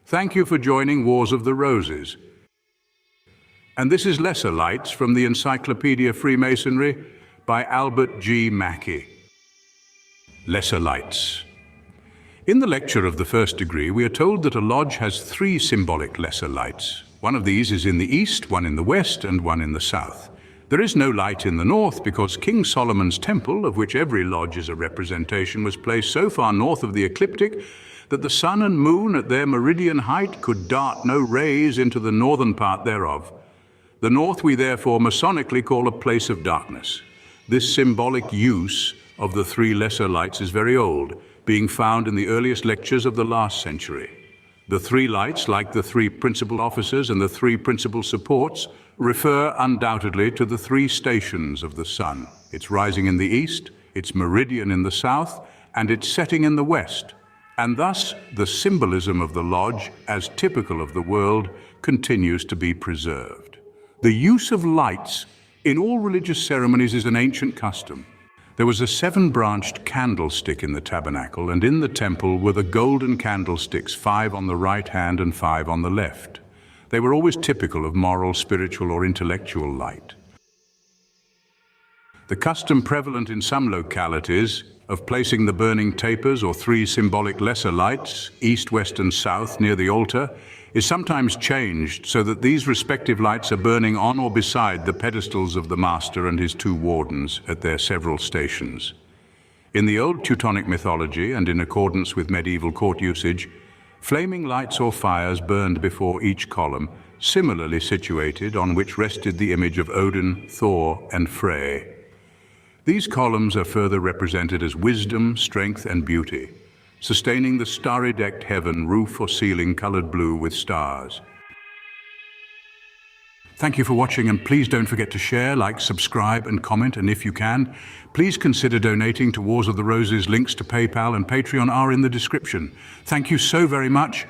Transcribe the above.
Thank you for joining Wars of the Roses. And this is Lesser Lights from the Encyclopedia of Freemasonry by Albert G. Mackey. Lesser Lights. In the lecture of the first degree, we are told that a lodge has 3 symbolic lesser lights. One of these is in the east, one in the west, and one in the south. There is no light in the north because King Solomon's temple, of which every lodge is a representation, was placed so far north of the ecliptic that the sun and moon at their meridian height could dart no rays into the northern part thereof. The north we therefore masonically call a place of darkness. This symbolic use of the 3 lesser lights is very old, being found in the earliest lectures of the last century. The 3 lights, like the 3 principal officers and the 3 principal supports, refer undoubtedly to the 3 stations of the sun: its rising in the east, its meridian in the south, and its setting in the west. And thus, the symbolism of the lodge, as typical of the world, continues to be preserved. The use of lights in all religious ceremonies is an ancient custom. There was a 7-branched candlestick in the tabernacle, and in the temple were the golden candlesticks, 5 on the right hand and 5 on the left. They were always typical of moral, spiritual, or intellectual light. The custom prevalent in some localities of placing the burning tapers or 3 symbolic lesser lights, east, west, and south, near the altar, is sometimes changed so that these respective lights are burning on or beside the pedestals of the master and his 2 wardens at their several stations. In the old Teutonic mythology, and in accordance with medieval court usage, flaming lights or fires burned before each column, similarly situated, on which rested the image of Odin, Thor, and Frey. These columns are further represented as wisdom, strength, and beauty, sustaining the starry-decked heaven, roof or ceiling colored blue with stars. Thank you for watching, and please don't forget to share, like, subscribe, and comment, and if you can, please consider donating to Wars of the Roses. Links to PayPal and Patreon are in the description. Thank you so very much.